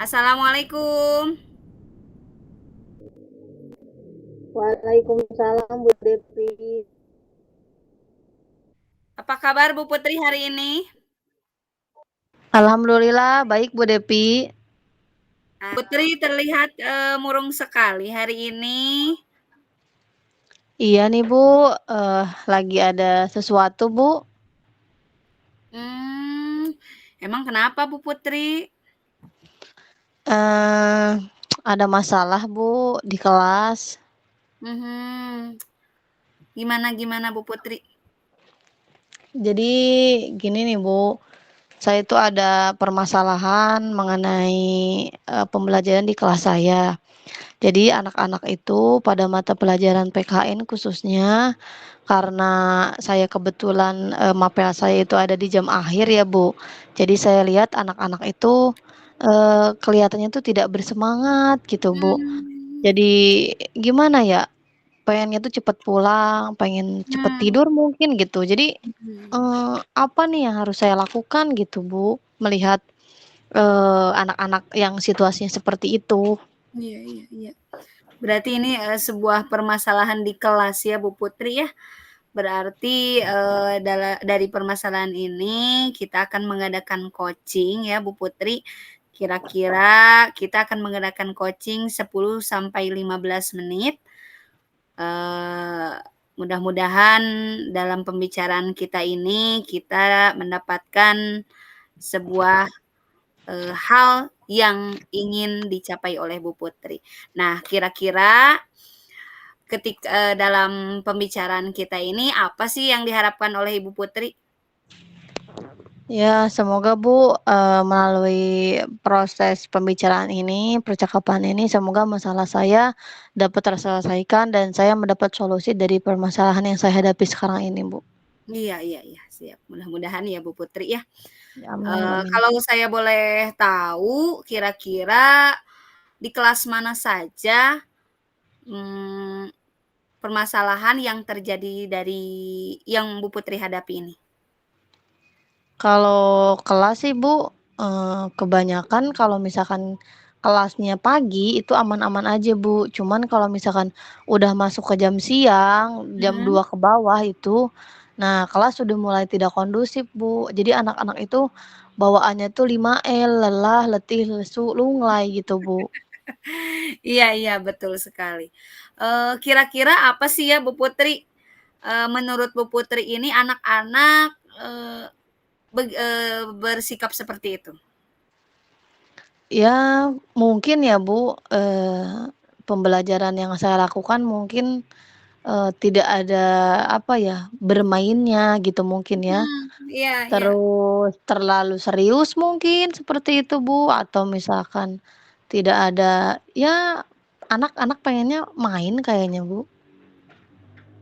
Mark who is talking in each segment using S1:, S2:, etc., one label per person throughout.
S1: Assalamualaikum.
S2: Waalaikumsalam Bu Devi.
S1: Apa kabar Bu Putri hari ini?
S2: Alhamdulillah baik Bu Devi.
S1: Putri terlihat murung sekali hari ini.
S2: Iya nih Bu, lagi ada sesuatu Bu.
S1: Hmm, emang kenapa Bu Putri?
S2: Eh, ada masalah Bu di kelas.
S1: Mhm. Gimana gimana Bu Putri?
S2: Jadi gini nih Bu, saya itu ada permasalahan mengenai pembelajaran di kelas saya. Jadi anak-anak itu pada mata pelajaran PKN khususnya karena saya kebetulan, mapel saya itu ada di jam akhir ya, Bu. Jadi saya lihat anak-anak itu, kelihatannya tuh tidak bersemangat gitu, Bu.
S1: Mmm,
S2: Jadi gimana ya, pengennya tuh cepet pulang, pengen cepet
S1: mmm,
S2: tidur mungkin gitu. Jadi,
S1: mhm.
S2: apa nih yang harus saya lakukan gitu, Bu, melihat, anak-anak yang situasinya seperti itu?
S1: Iya iya iya. Berarti ini, sebuah permasalahan di kelas ya Bu Putri ya? Berarti, dari permasalahan ini kita akan mengadakan coaching ya Bu Putri. Kira-kira kita akan mengadakan coaching 10 sampai 15 menit. Eee, Mudah-mudahan dalam pembicaraan kita ini kita mendapatkan sebuah, hal yang ingin dicapai oleh Bu Putri. Nah, kira-kira dalam pembicaraan kita ini, apa sih yang diharapkan oleh Ibu Putri?
S2: Ya, semoga Bu, melalui proses pembicaraan ini, percakapan ini, semoga masalah saya dapat terselesaikan dan saya mendapat solusi dari permasalahan yang saya hadapi sekarang ini, Bu.
S1: Iya iya iya, siap. Mudah-mudahan ya Bu Putri ya.
S2: Amin amin.
S1: Kalau saya boleh tahu, kira-kira di kelas mana saja, mmm, permasalahan yang terjadi dari yang Bu Putri hadapi ini?
S2: Kalau kelas sih, Bu, kebanyakan kalau misalkan kelasnya pagi itu aman-aman aja, Bu. Cuman kalau misalkan udah masuk ke jam siang, jam
S1: Mhm.
S2: 2 ke bawah itu, nah kelas sudah mulai tidak kondusif, Bu. Jadi anak-anak itu bawaannya tuh 5L, lelah, letih, lesu, lunglai gitu, Bu.
S1: Iya iya, betul sekali. Kira-kira apa sih ya Bu Putri, menurut Bu Putri ini anak-anak, bersikap seperti itu?
S2: Ya mungkin ya, Bu, pembelajaran yang saya lakukan mungkin tidak ada, apa ya, bermainnya gitu mungkin ya.
S1: Mhm, iya iya.
S2: Terus terlalu serius mungkin seperti itu, Bu, atau misalkan tidak ada ya anak-anak pengennya main kayaknya, Bu.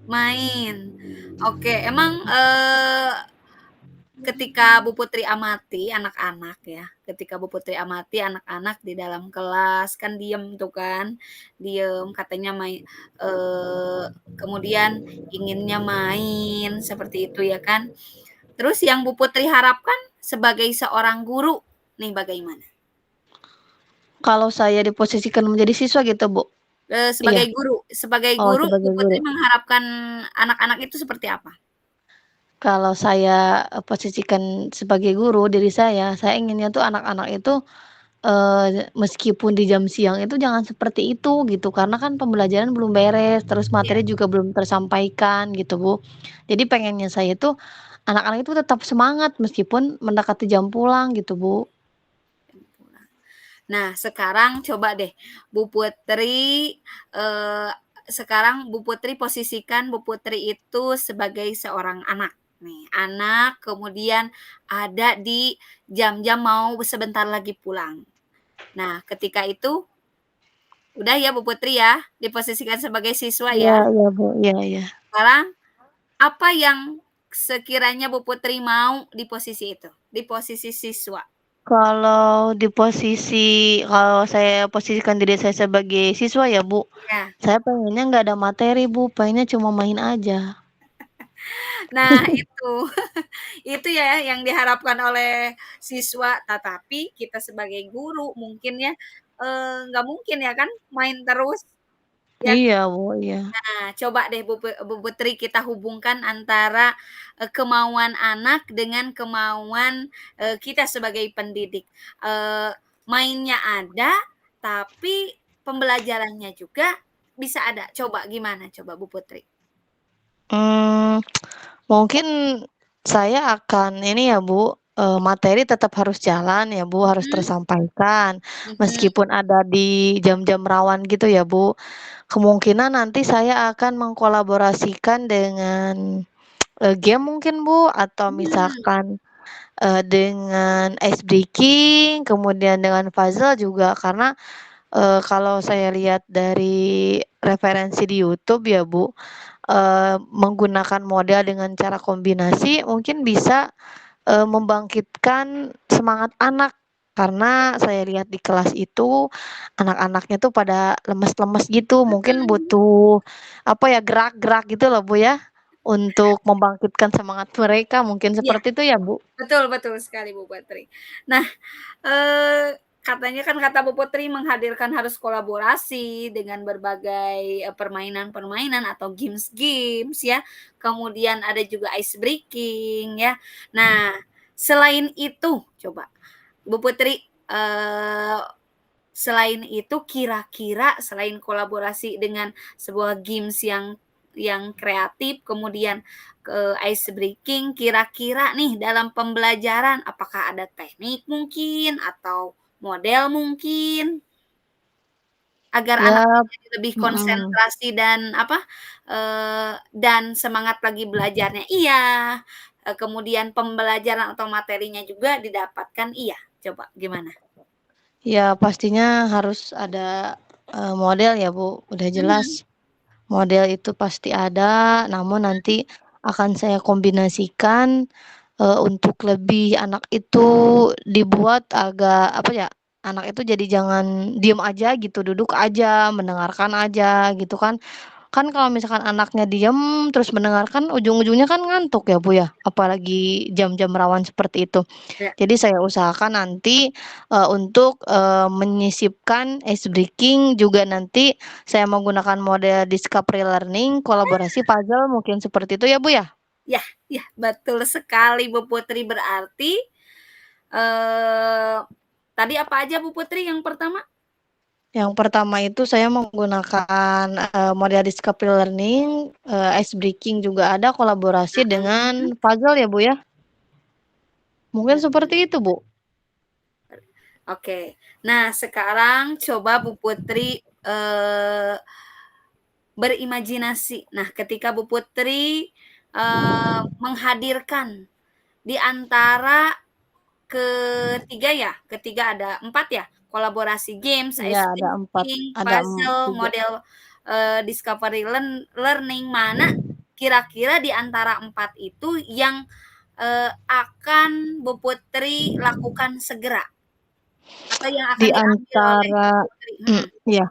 S1: Main. Oke, emang, ketika Bu Putri amati anak-anak ya, ketika Bu Putri amati anak-anak di dalam kelas kan diem tuh kan, diem katanya kemudian inginnya main seperti itu ya kan. Terus yang Bu Putri harapkan sebagai seorang guru nih bagaimana?
S2: Kalau saya diposisikan menjadi siswa gitu, Bu? Iya.
S1: Sebagai
S2: Oh,
S1: guru Bu
S2: sebagai
S1: Putri
S2: guru.
S1: mengharapkan anak-anak itu seperti apa?
S2: Kalau saya, posisikan sebagai guru diri saya inginnya tuh anak-anak itu, meskipun di jam siang itu jangan seperti itu gitu, karena kan pembelajaran belum beres, terus
S1: Iya.
S2: materi juga belum tersampaikan gitu, Bu. Jadi pengennya saya itu anak-anak itu tetap semangat meskipun mendekati jam pulang gitu, Bu.
S1: Nah, sekarang coba deh Bu Putri, eee, sekarang Bu Putri posisikan Bu Putri itu sebagai seorang anak nih, anak kemudian ada di jam-jam mau sebentar lagi pulang. Nah, ketika itu udah ya Bu Putri ya, diposisikan sebagai siswa
S2: Iya
S1: ya.
S2: iya, Bu, iya iya.
S1: Sekarang apa yang sekiranya Bu Putri mau di posisi itu, di posisi siswa?
S2: Kalau saya posisikan diri saya sebagai siswa ya, Bu,
S1: Iya.
S2: saya pengennya nggak ada materi, Bu, pengennya cuma main aja.
S1: Nah itu, itu ya yang diharapkan oleh siswa, tetapi kita sebagai guru mungkin ya, nggak mungkin ya kan main terus, ya.
S2: Iya, Bu, iya.
S1: Nah, coba deh Bu Putri kita hubungkan antara, kemauan anak dengan kemauan, kita sebagai pendidik. Eee, mainnya ada, tapi pembelajarannya juga bisa ada. Coba gimana coba Bu Putri?
S2: Mmm, mungkin saya akan ini ya, Bu, materi tetap harus jalan ya, Bu, harus
S1: Mhm
S2: tersampaikan,
S1: mhm.
S2: meskipun ada di jam-jam rawan gitu ya, Bu. Kemungkinan nanti saya akan mengkolaborasikan dengan, game mungkin, Bu, atau
S1: Mmm,
S2: misalkan, dengan ice breaking, kemudian dengan puzzle juga karena, kalau saya lihat dari referensi di YouTube ya, Bu, menggunakan model dengan cara kombinasi mungkin bisa, membangkitkan semangat anak. Karena saya lihat di kelas itu, anak-anaknya tuh pada lemes-lemes gitu, mungkin
S1: mhm.
S2: butuh, apa ya, gerak-gerak gitu loh, Bu, ya, untuk membangkitkan semangat mereka, mungkin
S1: Iya,
S2: seperti itu ya, Bu?
S1: betul betul sekali Bu Putri. Nah, katanya kan kata Bu Putri menghadirkan harus kolaborasi dengan berbagai, permainan-permainan atau games-games ya, kemudian ada juga ice breaking ya. Nah, selain itu coba Bu Putri, selain itu kira-kira selain kolaborasi dengan sebuah games yang kreatif, kemudian, ice breaking, kira-kira nih dalam pembelajaran apakah ada teknik mungkin atau model mungkin, agar
S2: Ya,
S1: anaknya jadi lebih
S2: mhm.
S1: konsentrasi dan apa, dan semangat lagi belajarnya iya, kemudian pembelajaran atau materinya juga didapatkan iya, coba gimana?
S2: Ya pastinya harus ada, model ya, Bu, udah
S1: Mhm,
S2: jelas. Model itu pasti ada, namun nanti akan saya kombinasikan, untuk lebih anak itu dibuat agak, apa ya, anak itu jadi jangan diem aja gitu, duduk aja, mendengarkan aja gitu kan. Kan kalau misalkan anaknya diem, terus mendengarkan, ujung-ujungnya kan ngantuk ya, Bu, ya, apalagi jam-jam rawan seperti itu.
S1: ya.
S2: Jadi saya usahakan nanti, untuk, menyisipkan ice breaking juga nanti saya menggunakan model discovery learning, kolaborasi puzzle mungkin seperti itu ya, Bu, ya?
S1: Ya ya, betul sekali Bu Putri. Berarti, eee, tadi apa aja Bu Putri yang pertama?
S2: Yang pertama itu saya menggunakan, model discovery learning, ice breaking juga ada, kolaborasi dengan
S1: Mhm,
S2: puzzle ya, Bu, ya? Mungkin
S1: mhm,
S2: seperti itu, Bu.
S1: oke. Nah, sekarang coba Bu Putri, berimajinasi. Nah, ketika Bu Putri, menghadirkan di antara ketiga ya? Ketiga ada 4 ya? Kolaborasi games,
S2: Iya
S1: ice
S2: ada 4
S1: breaking,
S2: ada,
S1: puzzle,
S2: 3.
S1: model, discovery learning, mana kira-kira di antara 4 itu yang, akan Bu Putri lakukan segera? Atau yang akan
S2: Di
S1: diambil oleh Bu
S2: antara
S1: Putri? Mhm,
S2: iya,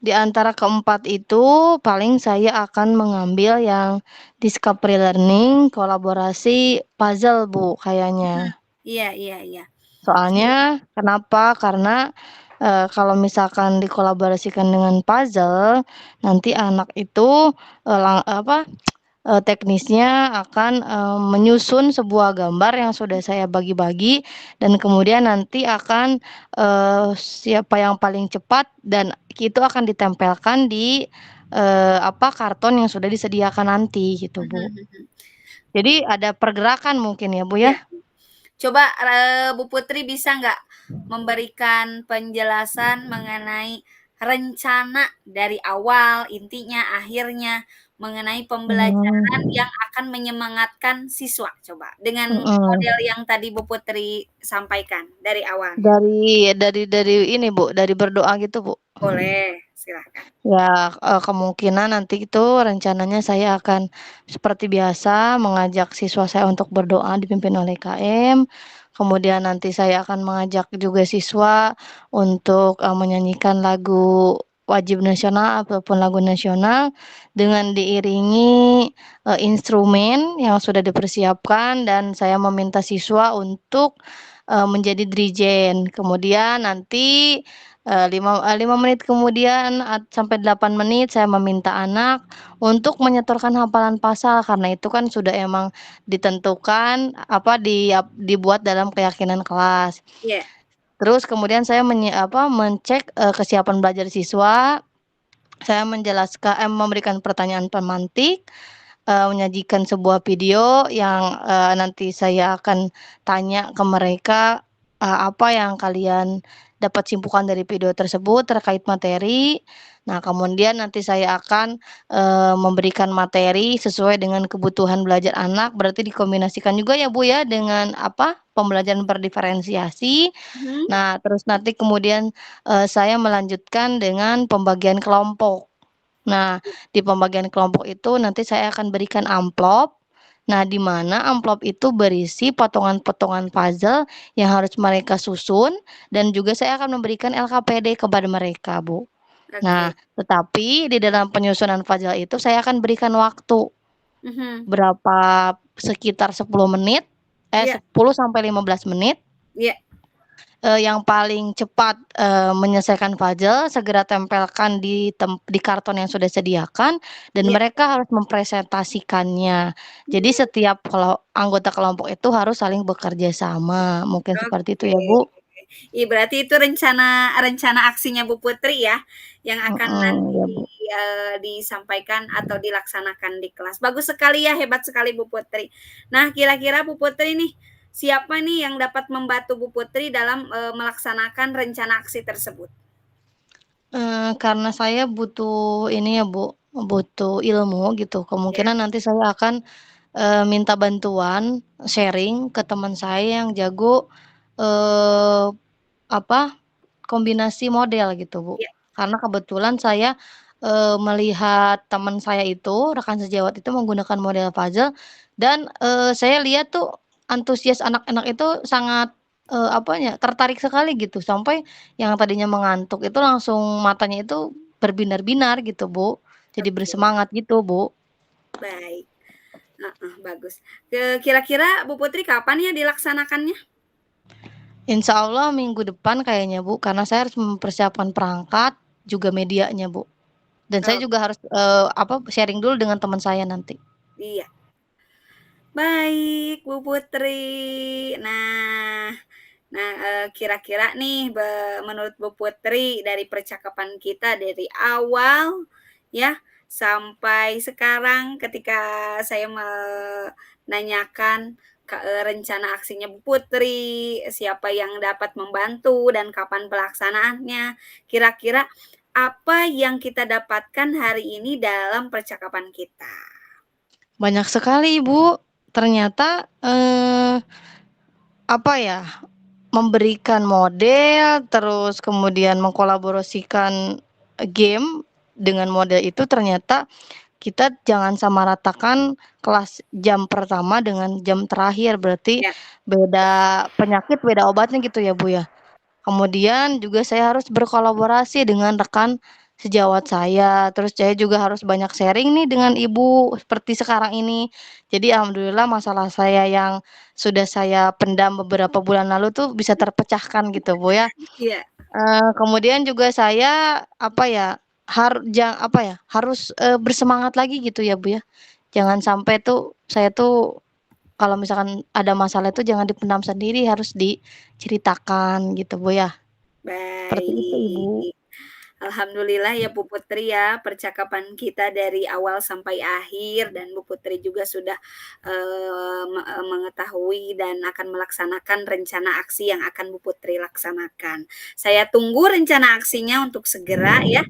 S2: di antara keempat itu paling saya akan mengambil yang discovery learning, kolaborasi, puzzle, Bu, kayaknya.
S1: mhm. Iya iya iya. Iya,
S2: Soalnya kenapa? Karena, kalau misalkan dikolaborasikan dengan puzzle, nanti anak itu, apa, teknisnya akan, menyusun sebuah gambar yang sudah saya bagi-bagi dan kemudian nanti akan, siapa yang paling cepat dan itu akan ditempelkan di, apa, karton yang sudah disediakan nanti gitu,
S1: mhm
S2: Bu.
S1: mhm.
S2: Jadi ada pergerakan mungkin ya, Bu,
S1: Iya.
S2: ya?
S1: Coba, Bu Putri bisa nggak memberikan penjelasan mengenai rencana dari awal, intinya, akhirnya, mengenai pembelajaran
S2: Mmm,
S1: yang akan menyemangatkan siswa? Coba, dengan
S2: mhm.
S1: model yang tadi Bu Putri sampaikan dari awalnya.
S2: Dari ini, Bu, dari berdoa gitu, Bu.
S1: Boleh, silahkan.
S2: Ya, kemungkinan nanti itu rencananya saya akan seperti biasa mengajak siswa saya untuk berdoa dipimpin oleh KM, kemudian nanti saya akan mengajak juga siswa untuk, menyanyikan lagu, wajib nasional ataupun lagu nasional dengan diiringi, instrumen yang sudah dipersiapkan dan saya meminta siswa untuk, menjadi drijen. Kemudian nanti, 5 menit kemudian sampai 8 menit saya meminta anak untuk menyetorkan hafalan pasal karena itu kan sudah emang ditentukan, dibuat dalam keyakinan kelas.
S1: Iya.
S2: Terus kemudian saya mencek, kesiapan belajar siswa, saya memberikan pertanyaan pemantik, menyajikan sebuah video yang, nanti saya akan tanya ke mereka, apa yang kalian dapat simpulkan dari video tersebut terkait materi. Nah, kemudian nanti saya akan, memberikan materi sesuai dengan kebutuhan belajar anak, berarti dikombinasikan juga ya, Bu, ya, dengan pembelajaran berdiferensiasi.
S1: Mhm.
S2: Nah, terus nanti kemudian, saya melanjutkan dengan pembagian kelompok. Nah, di pembagian kelompok itu nanti saya akan berikan amplop. Nah, di mana amplop itu berisi potongan-potongan puzzle yang harus mereka susun dan juga saya akan memberikan LKPD kepada mereka, Bu. Nah,
S1: Oke.
S2: tetapi di dalam penyusunan puzzle itu saya akan berikan waktu
S1: Mhm.
S2: sekitar 10 menit,
S1: Iya.
S2: 10 sampai 15 menit.
S1: Iya.
S2: Yang paling cepat, menyelesaikan puzzle segera tempelkan di karton yang sudah sediakan dan
S1: Iya.
S2: mereka harus mempresentasikannya. Jadi
S1: Mmm.
S2: setiap anggota kelompok itu harus saling bekerja sama, mungkin seperti itu
S1: Oke.
S2: ya, Bu?
S1: Berarti itu rencana rencana aksinya Bu Putri ya, yang akan nanti
S2: Mhm, ya, Bu.
S1: disampaikan atau dilaksanakan di kelas. Bagus sekali ya, hebat sekali Bu Putri. Nah, kira-kira Bu Putri nih, siapa nih yang dapat membantu Bu Putri dalam, melaksanakan rencana aksi tersebut?
S2: Karena saya butuh ini ya, Bu, butuh ilmu gitu,
S1: Ya.
S2: kemungkinan nanti saya akan, minta bantuan sharing ke teman saya yang jago, eee, apa kombinasi model gitu, Bu.
S1: Ya.
S2: Karena kebetulan saya, melihat teman saya itu, rekan sejawat itu menggunakan model puzzle dan, saya lihat tuh antusias anak-anak itu sangat, tertarik sekali gitu, sampai yang tadinya mengantuk itu langsung matanya itu berbinar-binar gitu, Bu. Jadi
S1: Oke.
S2: bersemangat gitu, Bu.
S1: Baik. Heeh, bagus. Kira-kira Bu Putri kapan ya dilaksanakannya?
S2: Insya Allah minggu depan kayaknya, Bu, karena saya harus mempersiapkan perangkat, juga medianya, Bu. Dan saya
S1: Oh,
S2: juga harus, sharing dulu dengan teman saya nanti.
S1: iya. Baik, Bu Putri. Kira-kira nih menurut Bu Putri dari percakapan kita dari awal ya sampai sekarang ketika saya menanyakan rencana aksinya Bu Putri, siapa yang dapat membantu dan kapan pelaksanaannya. Kira-kira apa yang kita dapatkan hari ini dalam percakapan kita?
S2: Banyak sekali, Ibu. Ternyata, apa ya, memberikan model, terus kemudian mengkolaborasikan, game dengan model itu ternyata kita jangan samaratakan kelas jam pertama dengan jam terakhir, berarti
S1: Ya.
S2: beda penyakit, beda obatnya gitu ya, Bu, ya? Kemudian juga saya harus berkolaborasi dengan rekan sejawat saya, terus saya juga harus banyak sharing nih dengan Ibu seperti sekarang ini. Jadi alhamdulillah masalah saya yang sudah saya pendam beberapa bulan lalu tuh bisa terpecahkan gitu, Bu, ya.
S1: Iya.
S2: Kemudian juga saya, harus, bersemangat lagi gitu ya, Bu, ya. Jangan sampai tuh saya tuh kalau misalkan ada masalah itu jangan dipendam sendiri, harus diceritakan gitu, Bu, ya. Seperti itu, Ibu.
S1: Baik. Alhamdulillah ya Bu Putri ya, percakapan kita dari awal sampai akhir dan Bu Putri juga sudah, mengetahui dan akan melaksanakan rencana aksi yang akan Bu Putri laksanakan. Saya tunggu rencana aksinya untuk segera ya.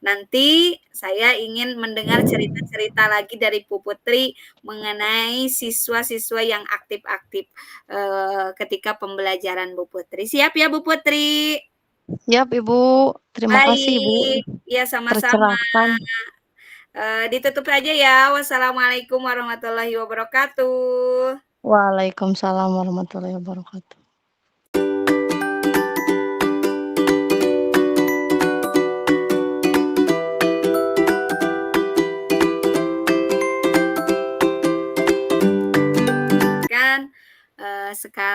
S1: Nanti saya ingin mendengar cerita-cerita lagi dari Bu Putri mengenai siswa-siswa yang aktif-aktif, ketika pembelajaran Bu Putri. Siap ya Bu Putri?
S2: Siap, Ibu. Terima kasih, Ibu,
S1: Baik, ya sama-sama.
S2: tercerahkan.
S1: Ditutup aja ya. Wassalamualaikum warahmatullahi wabarakatuh.
S2: Waalaikumsalam warahmatullahi wabarakatuh.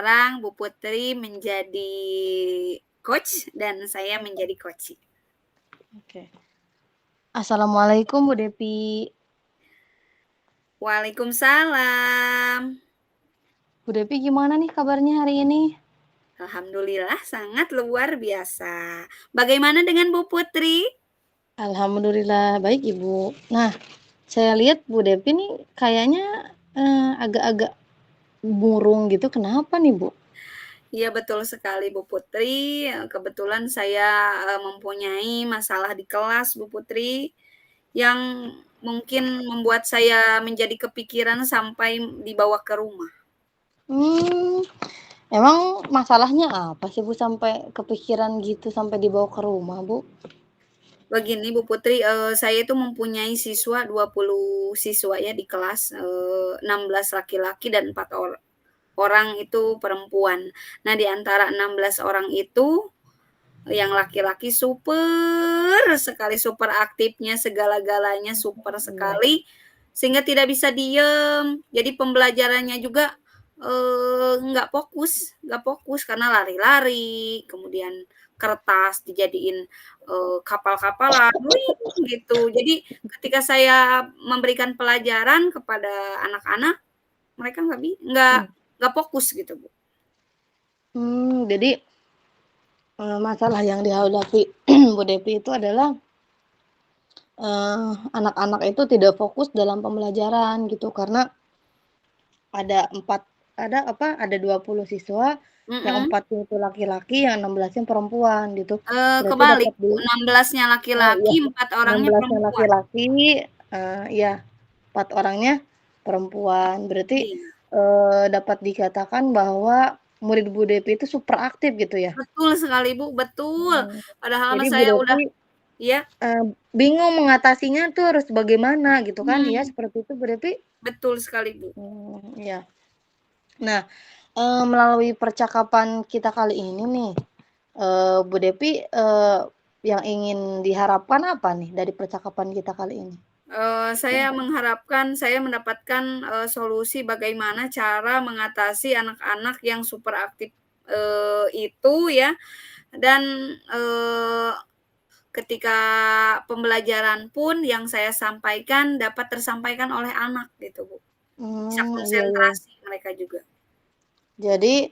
S1: sekarang Bu Putri menjadi coach dan saya menjadi coachee.
S2: Oke. Assalamualaikum Bu Depi.
S1: Waalaikumsalam.
S2: Bu Depi gimana nih kabarnya hari ini?
S1: Alhamdulillah sangat luar biasa. Bagaimana dengan Bu Putri?
S2: Alhamdulillah baik Ibu. Nah, saya lihat Bu Depi nih kayaknya, agak-agak murung gitu, kenapa nih Bu?
S1: Iya betul sekali Bu Putri, kebetulan saya, mempunyai masalah di kelas Bu Putri, yang mungkin membuat saya menjadi kepikiran sampai dibawa ke rumah.
S2: Mmm, emang masalahnya apa sih Bu sampai kepikiran gitu, sampai dibawa ke rumah Bu?
S1: Begini Bu Putri, saya itu mempunyai siswa 20 siswa ya di kelas, 16 laki-laki dan 4 orang itu perempuan. Nah di antara 16 orang itu, yang laki-laki super sekali, super aktifnya, segala-galanya super
S2: Iya.
S1: sekali, sehingga tidak bisa diem. Jadi pembelajarannya juga, nggak fokus karena lari-lari, kemudian kertas dijadiin, kapal-kapalan, wing gitu. Jadi ketika saya memberikan pelajaran kepada anak-anak, mereka
S2: Mmm.
S1: nggak fokus gitu, Bu.
S2: Jadi, masalah yang dihadapi Bu Depi itu adalah, anak-anak itu tidak fokus dalam pembelajaran gitu, karena ada 4 ada 20 siswa, yang
S1: Mhm.
S2: 4-nya itu laki-laki, yang 16-nya perempuan gitu. Berarti
S1: Kebalik
S2: dapat
S1: Bu, 16-nya
S2: oh iya,
S1: laki-laki, 4 orangnya
S2: 16-nya
S1: perempuan.
S2: laki-laki, iya, 4 orangnya perempuan. Berarti,
S1: Iya,
S2: dapat dikatakan bahwa murid Bu Depi itu super aktif gitu ya?
S1: betul sekali Bu, betul.
S2: Mmm,
S1: Padahal
S2: jadi
S1: mah
S2: Bu
S1: saya
S2: Depi,
S1: udah ya,
S2: bingung mengatasinya tuh harus bagaimana gitu kan ya,
S1: mhm,
S2: seperti itu Bu Depi?
S1: betul sekali Bu.
S2: Iya. Nah, melalui percakapan kita kali ini nih, Bu Depi, yang ingin diharapkan apa nih dari percakapan kita kali ini?
S1: Saya mengharapkan saya mendapatkan, solusi bagaimana cara mengatasi anak-anak yang super aktif, itu ya, dan, ketika pembelajaran pun yang saya sampaikan dapat tersampaikan oleh anak gitu Bu. Bisa
S2: Iya iya.
S1: konsentrasi mereka juga.
S2: Jadi,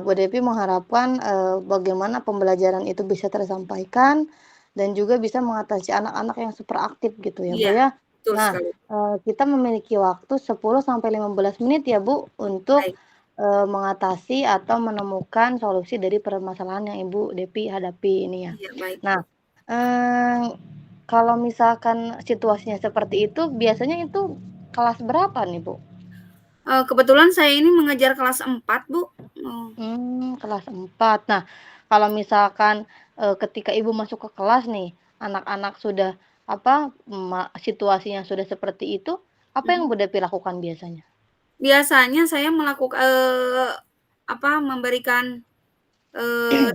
S2: Bu Devi mengharapkan, bagaimana pembelajaran itu bisa tersampaikan dan juga bisa mengatasi anak-anak yang super aktif gitu ya, Bu,
S1: Iya,
S2: ya.
S1: betul
S2: Nah,
S1: sekali.
S2: kita memiliki waktu 10 sampai 15 menit ya, Bu, untuk,
S1: Baik,
S2: mengatasi atau menemukan solusi dari permasalahan yang Ibu Devi hadapi ini ya.
S1: iya baik,
S2: Nah,
S1: Bu.
S2: eee, kalau misalkan situasinya seperti itu, biasanya itu kelas berapa nih, Bu?
S1: Kebetulan saya ini mengajar kelas 4 Bu.
S2: Kelas 4. Nah, kalau misalkan, ketika Ibu masuk ke kelas nih, anak-anak sudah, situasinya sudah seperti itu, apa yang
S1: Mhm.
S2: Bu Devi lakukan biasanya?
S1: Biasanya saya memberikan,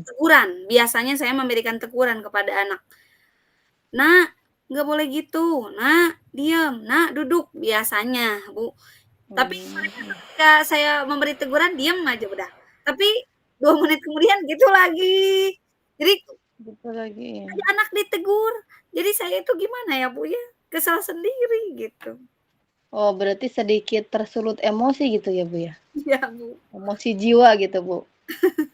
S1: teguran. Biasanya saya memberikan teguran kepada anak, "Nak, nggak boleh gitu. Nak, diam. Nak, duduk." Biasanya, Bu. Tapi mereka
S2: Mmm,
S1: ketika saya memberi teguran diam aja udah. Tapi 2 menit kemudian gitu lagi. Jadi
S2: gitu lagi ya.
S1: ada anak ditegur. Jadi saya itu gimana ya, Bu, ya, kesal sendiri gitu.
S2: Oh, berarti sedikit tersulut emosi gitu ya, Bu, ya?
S1: Iya, Bu.
S2: Emosi jiwa gitu, Bu?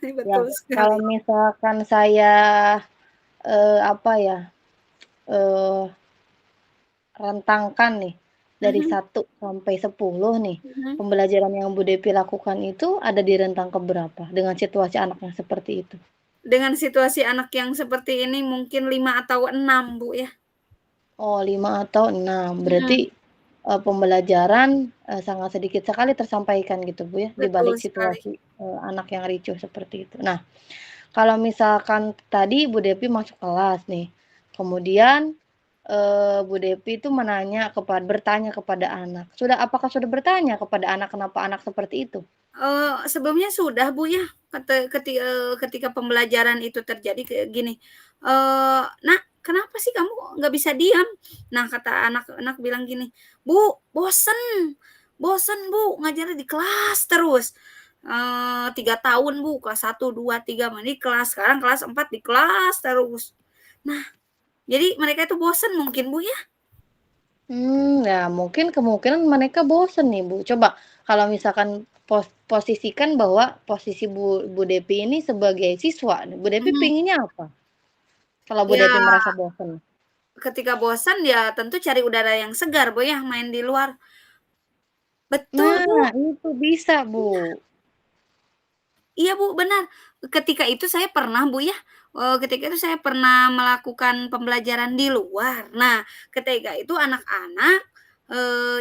S2: Ya,
S1: Betul
S2: kalau
S1: sekali.
S2: misalkan saya, apa ya, eee rentangkan nih, dari
S1: Mhm
S2: 1 sampai 10 nih,
S1: mhm.
S2: pembelajaran yang Bu Devi lakukan itu ada di rentang ke berapa dengan situasi anak yang seperti itu?
S1: Dengan situasi anak yang seperti ini mungkin 5 atau 6 Bu, ya.
S2: Oh 5 atau 6 berarti,
S1: Mhm,
S2: pembelajaran, sangat sedikit sekali tersampaikan gitu Bu ya, di
S1: betul
S2: balik
S1: sekali.
S2: situasi, anak yang ricuh seperti itu. Nah, kalau misalkan tadi Bu Devi masuk kelas nih, kemudian, Bu Devi itu bertanya kepada anak. Apakah sudah bertanya kepada anak kenapa anak seperti itu?
S1: Sebelumnya sudah Bu, ya, ketika pembelajaran itu terjadi kayak gini, "Nak, kenapa sih kamu nggak bisa diam?" Nah, kata anak-anak bilang gini, "Bu, bosen bosen Bu, ngajarnya di kelas terus." 3 tahun Bu, kelas 1, 2, 3, ini kelas sekarang kelas 4 di kelas terus. Nah, jadi mereka itu bosen mungkin Bu ya?
S2: Ya mungkin kemungkinan mereka bosen nih, Bu. Coba kalau misalkan posisikan bahwa posisi Bu Depi ini sebagai siswa, Bu Depi
S1: Mhm.
S2: pinginnya apa? Kalau Bu
S1: Ya,
S2: Depi merasa bosen?
S1: ketika bosan ya tentu cari udara yang segar Bu ya, main di luar. Betul Bu,
S2: Nah, itu bisa, Bu.
S1: iya Bu, benar. Ketika itu saya pernah Bu ya, ketika itu saya pernah melakukan pembelajaran di luar. Nah, ketika itu anak-anak,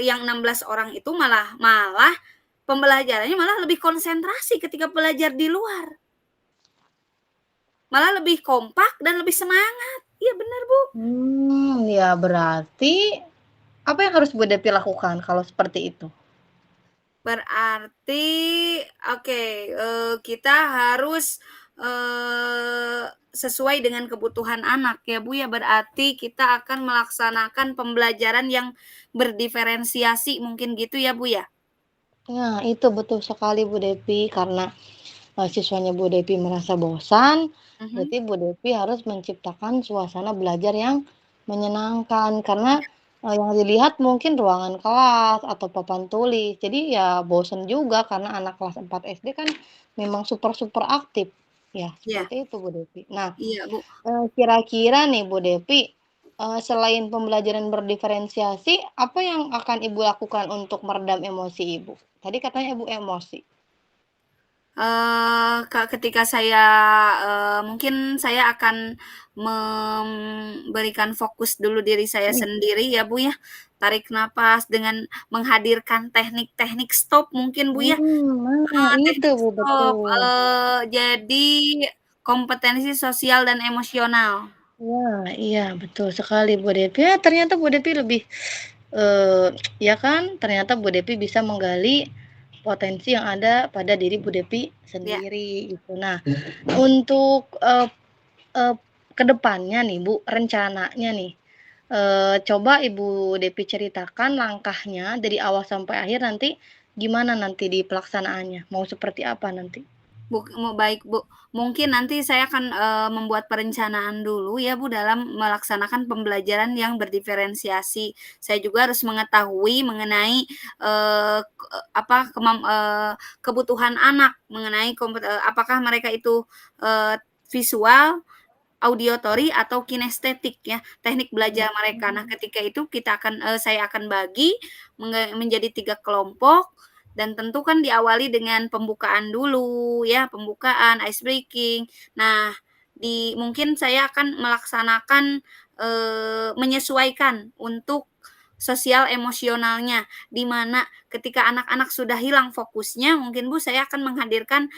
S1: yang 16 orang itu malah malah pembelajarannya malah lebih konsentrasi ketika belajar di luar. Malah lebih kompak dan lebih semangat. Iya benar Bu.
S2: Ya berarti apa yang harus Bu Depi lakukan kalau seperti itu?
S1: Berarti oke, kita harus, sesuai dengan kebutuhan anak ya, Bu, ya. Berarti kita akan melaksanakan pembelajaran yang berdiferensiasi mungkin gitu ya, Bu, ya?
S2: Nah, itu betul sekali Bu Depi, karena siswanya Bu Depi merasa bosan,
S1: Mhm,
S2: berarti Bu Depi harus menciptakan suasana belajar yang menyenangkan. Karena,
S1: iya
S2: yang dilihat mungkin ruangan kelas atau papan tulis. Jadi ya bosan juga karena anak kelas 4 SD kan memang super-super aktif. Ya,
S1: iya
S2: seperti itu Bu Depi. Nah,
S1: iya, Bu.
S2: kira-kira nih Bu Depi, selain pembelajaran berdiferensiasi, apa yang akan Ibu lakukan untuk meredam emosi Ibu? Tadi katanya Ibu emosi.
S1: Ketika saya, mungkin saya akan memberikan fokus dulu diri saya
S2: Mhm.
S1: sendiri ya, Bu, ya. Tarik napas dengan menghadirkan teknik-teknik stop mungkin, Bu, ya.
S2: Nah itu
S1: Teknik
S2: Bu,
S1: stop,
S2: betul.
S1: jadi kompetensi sosial dan emosional.
S2: Wah, iya betul sekali Bu Depi. Ya ternyata Bu Depi lebih, eee, ya kan, ternyata Bu Depi bisa menggali potensi yang ada pada diri Bu Depi
S1: Ya.
S2: sendiri gitu. Nah, untuk, eee, ke depannya nih Bu, rencananya nih, coba Ibu Depi ceritakan langkahnya dari awal sampai akhir nanti gimana nanti di pelaksanaannya? Mau seperti apa nanti?
S1: Baik, Bu. Mungkin nanti saya akan, membuat perencanaan dulu ya, Bu, dalam melaksanakan pembelajaran yang berdiferensiasi. Saya juga harus mengetahui mengenai, kebutuhan anak, mengenai apakah mereka itu, visual, auditory, atau kinestetik ya, teknik belajar mereka. Nah, ketika itu saya akan bagi menjadi 3 kelompok dan tentu kan diawali dengan pembukaan dulu ya, pembukaan, ice breaking. Nah, mungkin saya akan melaksanakan, menyesuaikan untuk sosial emosionalnya, di mana ketika anak-anak sudah hilang fokusnya, mungkin Bu, saya akan menghadirkan,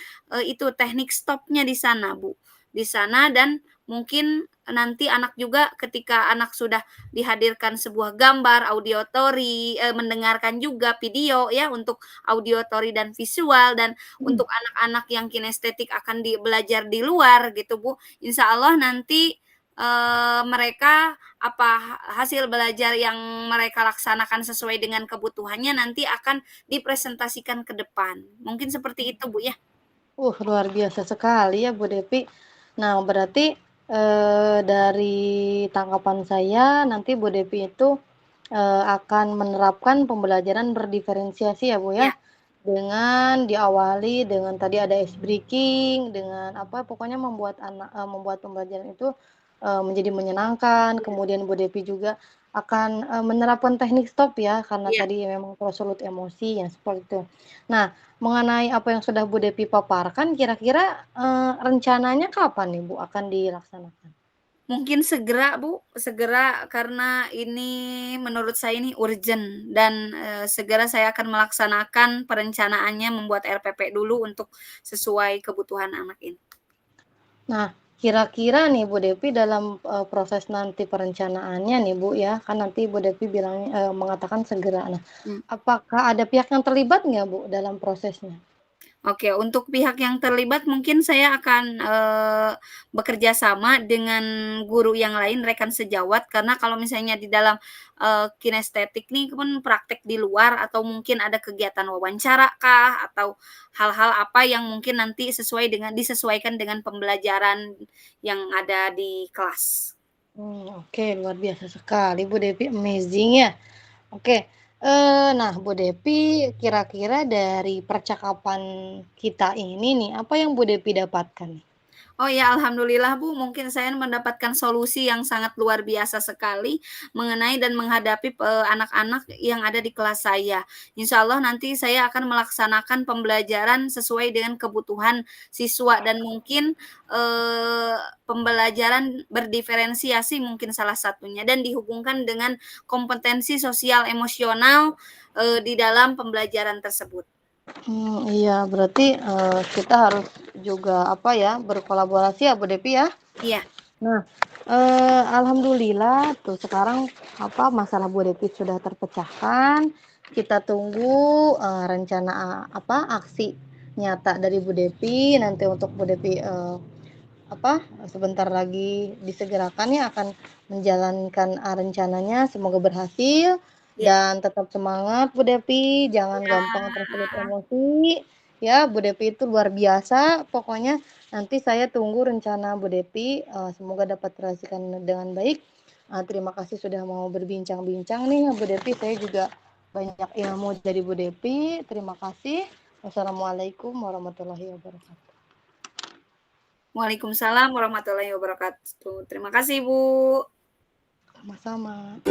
S1: itu teknik stopnya di sana, Bu. Di sana dan mungkin nanti anak juga ketika anak sudah dihadirkan sebuah gambar, auditory, mendengarkan juga video ya untuk auditory dan visual dan
S2: Mhm.
S1: untuk anak-anak yang kinestetik akan belajar di luar gitu, Bu. Insya Allah nanti, mereka hasil belajar yang mereka laksanakan sesuai dengan kebutuhannya nanti akan dipresentasikan ke depan. Mungkin seperti itu, Bu, ya?
S2: Luar biasa sekali ya Bu Depi. Nah berarti, dari tanggapan saya nanti Bu Depi itu, akan menerapkan pembelajaran berdiferensiasi ya Bu ya?
S1: Ya,
S2: Dengan diawali dengan tadi ada ice breaking, dengan apa, pokoknya membuat pembelajaran itu, menjadi menyenangkan,
S1: iya
S2: kemudian Bu Depi juga akan, menerapkan teknik stop ya, karena
S1: iya.
S2: tadi memang tersulut emosi, yang seperti itu. Nah, mengenai apa yang sudah Bu Depi paparkan, kira-kira, rencananya kapan nih Bu akan dilaksanakan?
S1: Mungkin segera, Bu, segera karena ini menurut saya ini urgent dan, segera saya akan melaksanakan perencanaannya membuat RPP dulu untuk sesuai kebutuhan anak ini.
S2: Nah, kira-kira nih Bu Depi dalam, proses nanti perencanaannya nih Bu ya, kan nanti Bu Depi bilang mengatakan segera. Nah,
S1: Mmm.
S2: apakah ada pihak yang terlibat nggak Bu dalam prosesnya?
S1: Oke, untuk pihak yang terlibat mungkin saya akan, bekerja sama dengan guru yang lain, rekan sejawat, karena kalau misalnya di dalam, kinestetik nih kan praktek di luar atau mungkin ada kegiatan wawancara kah, atau hal-hal apa yang mungkin nanti disesuaikan dengan pembelajaran yang ada di kelas.
S2: Oke, luar biasa sekali Bu Devi, amazing ya. Oke, nah Bu Devi, kira-kira dari percakapan kita ini nih, apa yang Bu Devi dapatkan nih?
S1: Oh ya, alhamdulillah Bu, mungkin saya mendapatkan solusi yang sangat luar biasa sekali mengenai dan menghadapi, anak-anak yang ada di kelas saya. Insya Allah nanti saya akan melaksanakan pembelajaran sesuai dengan kebutuhan siswa dan mungkin, pembelajaran berdiferensiasi mungkin salah satunya dan dihubungkan dengan kompetensi sosial emosional, di dalam pembelajaran tersebut.
S2: Iya, berarti, kita harus juga, apa ya, berkolaborasi ya, Bu Devi, ya?
S1: Iya,
S2: Nah, alhamdulillah tuh sekarang, apa, masalah Bu Devi sudah terpecahkan. Kita tunggu, rencana, apa, aksi nyata dari Bu Devi, nanti untuk Bu Devi, apa, sebentar lagi disegerakan ya akan menjalankan, rencananya, semoga berhasil
S1: iya.
S2: dan tetap semangat Bu Devi, jangan gampang tersulut emosi, ya Bu Devi itu luar biasa, pokoknya nanti saya tunggu rencana Bu Devi, semoga dapat terrealisasikan dengan baik. Terima kasih sudah mau berbincang-bincang nih Bu Devi, saya juga banyak ilmu dari Bu Devi, terima kasih. Wassalamualaikum warahmatullahi wabarakatuh.
S1: Waalaikumsalam warahmatullahi wabarakatuh. Terima kasih, Bu.
S2: Sama-sama.